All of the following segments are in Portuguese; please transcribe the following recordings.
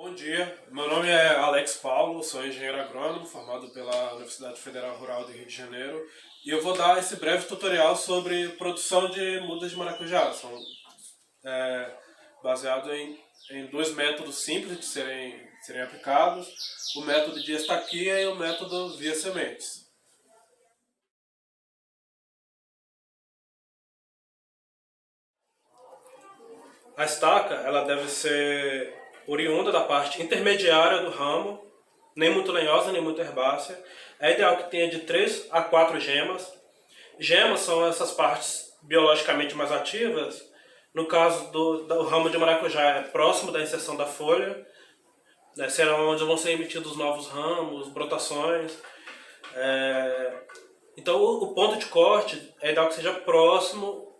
Bom dia, meu nome é Alex Paulo, sou engenheiro agrônomo formado pela Universidade Federal Rural do Rio de Janeiro e eu vou dar esse breve tutorial sobre produção de mudas de maracujá. São baseado em dois métodos simples de serem aplicados, o método de estaquia e o método via sementes. A estaca ela deve ser oriunda da parte intermediária do ramo, nem muito lenhosa nem muito herbácea. É ideal que tenha de 3 a 4 gemas. Gemas são essas partes biologicamente mais ativas. No caso do ramo de maracujá, é próximo da inserção da folha, né, será onde vão ser emitidos novos ramos, brotações. Então o ponto de corte é ideal que seja próximo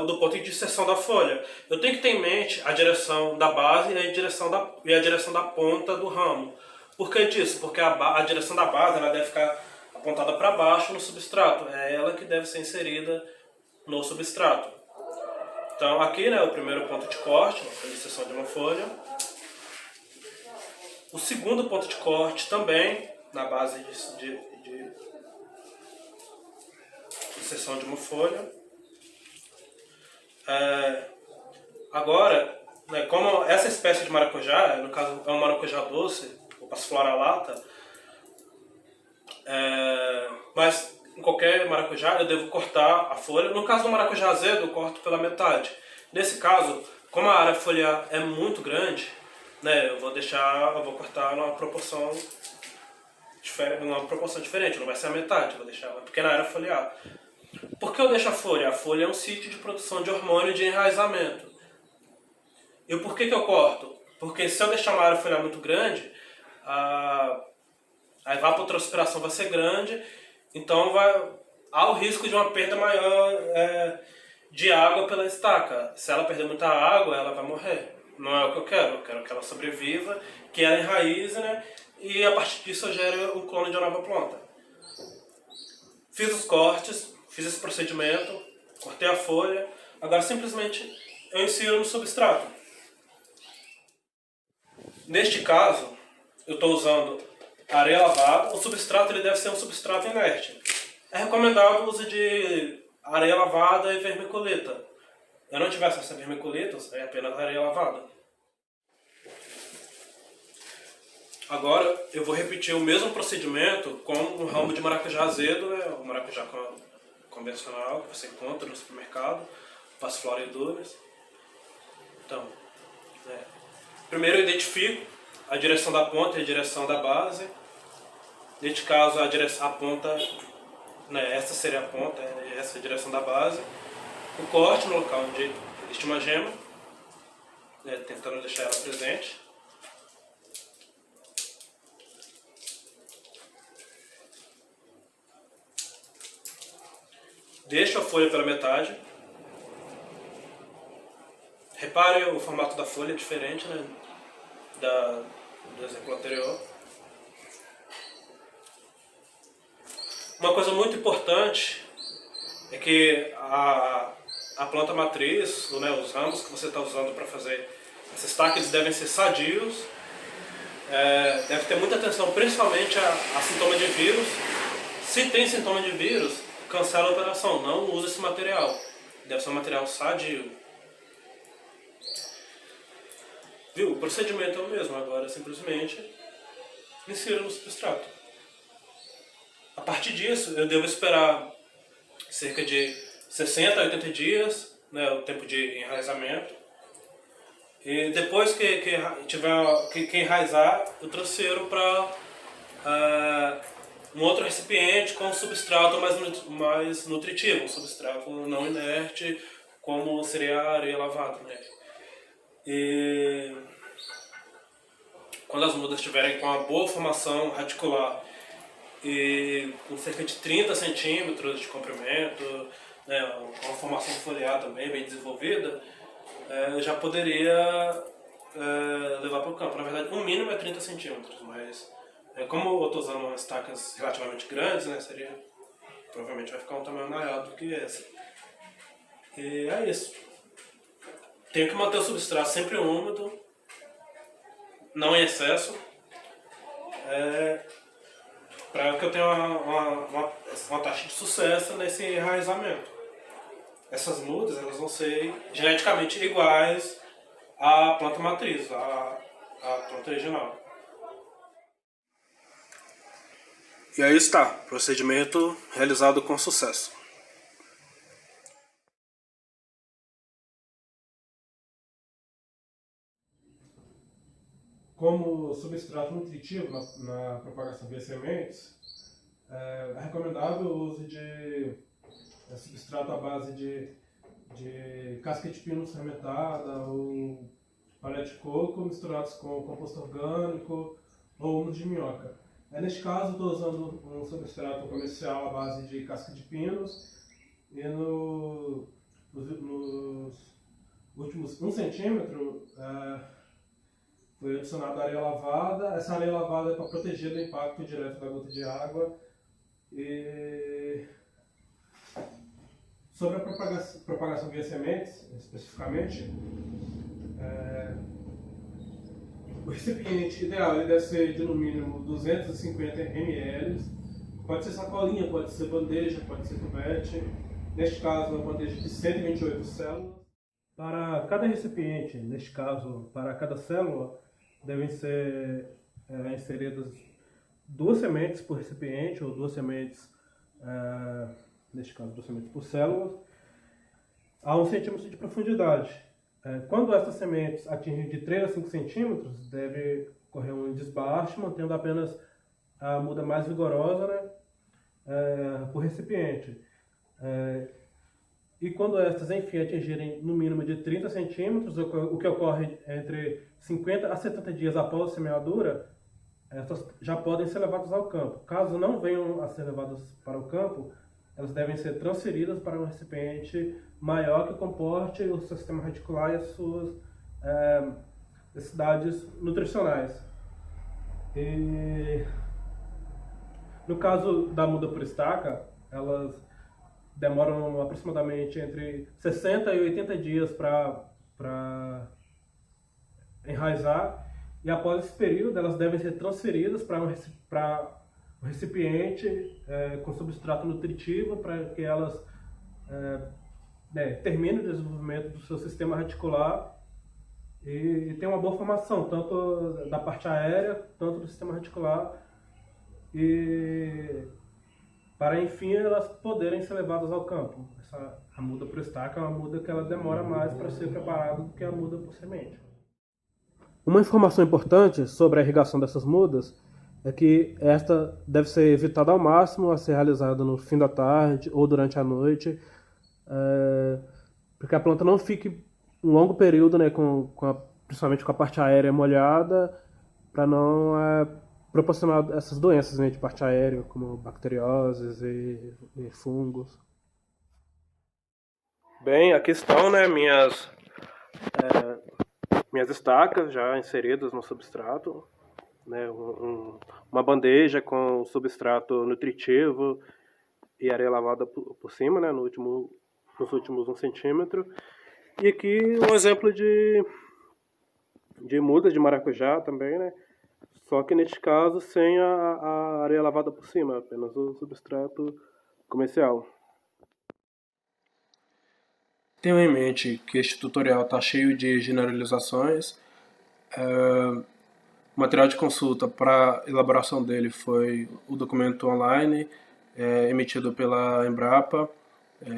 do ponto de inserção da folha. Eu tenho que ter em mente a direção da base e a direção da ponta do ramo. Por que disso? Porque a direção da base ela deve ficar apontada para baixo no substrato. É ela que deve ser inserida no substrato. Então aqui, né, o primeiro ponto de corte, a inserção de uma folha. O segundo ponto de corte também na base de inserção de uma folha. Agora, né, como essa espécie de maracujá, no caso é um maracujá doce, ou passiflora lata, mas em qualquer maracujá eu devo cortar a folha. No caso do maracujá azedo, eu corto pela metade. Nesse caso, como a área foliar é muito grande, né, eu vou cortar numa proporção diferente, não vai ser a metade, vou deixar uma pequena área foliar. Por que eu deixo a folha? A folha é um sítio de produção de hormônio de enraizamento. E por que eu corto? Porque se eu deixar uma área foliar muito grande, a evapotranspiração vai ser grande, então há o risco de uma perda maior de água pela estaca. Se ela perder muita água, ela vai morrer. Não é o que eu quero que ela sobreviva, que ela enraize, né? E a partir disso eu gero um clone de uma nova planta. Fiz os cortes, fiz esse procedimento, cortei a folha, agora simplesmente eu insiro no substrato. Neste caso, eu estou usando areia lavada. O substrato ele deve ser um substrato inerte. É recomendado o uso de areia lavada e vermiculita. Eu não tivesse essa vermiculita, é apenas areia lavada. Agora eu vou repetir o mesmo procedimento com o ramo de maracujá azedo, né, o maracujá convencional que você encontra no supermercado, Passiflora edulis. Então, primeiro eu identifico a direção da ponta e a direção da base. Neste caso, a ponta, né, essa seria a ponta, essa é a direção da base. O corte no local onde existe uma gema, né, tentando deixar ela presente. Deixo a folha pela metade. Repare o formato da folha é diferente, né, do exemplo anterior. Uma coisa muito importante é que a planta matriz, né, os ramos que você está usando para fazer esses taques devem ser sadios. Deve ter muita atenção principalmente a sintoma de vírus. Se tem sintoma de vírus, cancela a operação, não use esse material. Deve ser um material sadio. Viu? O procedimento é o mesmo, agora simplesmente insira no substrato. A partir disso, eu devo esperar cerca de 60 a 80 dias, né, o tempo de enraizamento. E depois que enraizar, eu transfiro para um outro recipiente com um substrato mais nutritivo, um substrato não inerte, como seria a areia lavada, né? E quando as mudas estiverem com uma boa formação radicular e com cerca de 30 centímetros de comprimento, né, uma formação foliar também bem desenvolvida, eu já poderia levar para o campo. Na verdade, o mínimo é 30 centímetros, mas como eu estou usando umas estacas relativamente grandes, né, provavelmente vai ficar um tamanho maior do que essa. E é isso. Tenho que manter o substrato sempre úmido, não em excesso, para que eu tenha uma taxa de sucesso nesse enraizamento. Essas mudas elas vão ser geneticamente iguais à planta matriz, à planta original. E aí está, procedimento realizado com sucesso. Como substrato nutritivo na propagação via sementes, é recomendável o uso de substrato à base de casca de pino fermentada ou palha de coco misturados com composto orgânico ou humus de minhoca. Neste caso, estou usando um substrato comercial à base de casca de pinos e nos últimos 1 centímetro foi adicionada areia lavada. Essa areia lavada é para proteger do impacto direto da gota de água. E sobre a propagação via sementes, especificamente, o recipiente ideal ele deve ser de no mínimo 250 ml. Pode ser sacolinha, pode ser bandeja, pode ser cuvete. Neste caso, uma bandeja de 128 células. Para cada recipiente, neste caso, para cada célula, devem ser inseridas 2 sementes por recipiente, ou 2 sementes, neste caso, 2 sementes por célula, a 1 centímetro de profundidade. Quando essas sementes atingem de 3 a 5 centímetros, deve ocorrer um desbaste, mantendo apenas a muda mais vigorosa, né, por recipiente. E quando estas, enfim, atingirem no mínimo de 30 centímetros, o que ocorre entre 50 a 70 dias após a semeadura, estas já podem ser levadas ao campo. Caso não venham a ser levadas para o campo, elas devem ser transferidas para um recipiente maior que comporte o sistema radicular e as suas necessidades nutricionais. E no caso da muda por estaca, elas demoram aproximadamente entre 60 e 80 dias para enraizar, e após esse período elas devem ser transferidas para um recipiente com substrato nutritivo, para que elas terminem o desenvolvimento do seu sistema radicular e tenham uma boa formação, tanto da parte aérea, tanto do sistema radicular, e para enfim elas poderem ser levadas ao campo. A muda por estaca é uma muda que ela demora mais para ser preparada do que a muda por semente. Uma informação importante sobre a irrigação dessas mudas é que esta deve ser evitada ao máximo a ser realizada no fim da tarde ou durante a noite, porque a planta não fique um longo período, né, principalmente com a parte aérea molhada, para não proporcionar essas doenças, né, de parte aérea, como bacterioses e fungos. Bem, aqui estão, né, minhas estacas já inseridas no substrato, né, uma bandeja com substrato nutritivo e areia lavada por cima, né, nos últimos 1 centímetro. E aqui um exemplo de muda de maracujá também, né, só que neste caso sem a areia lavada por cima, apenas o substrato comercial. Tenho em mente que este tutorial está cheio de generalizações. O material de consulta para elaboração dele foi o documento online emitido pela Embrapa,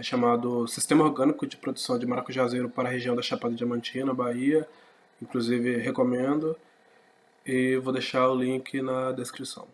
chamado Sistema Orgânico de Produção de Maracujazeiro para a região da Chapada Diamantina, Bahia. Inclusive recomendo, e vou deixar o link na descrição.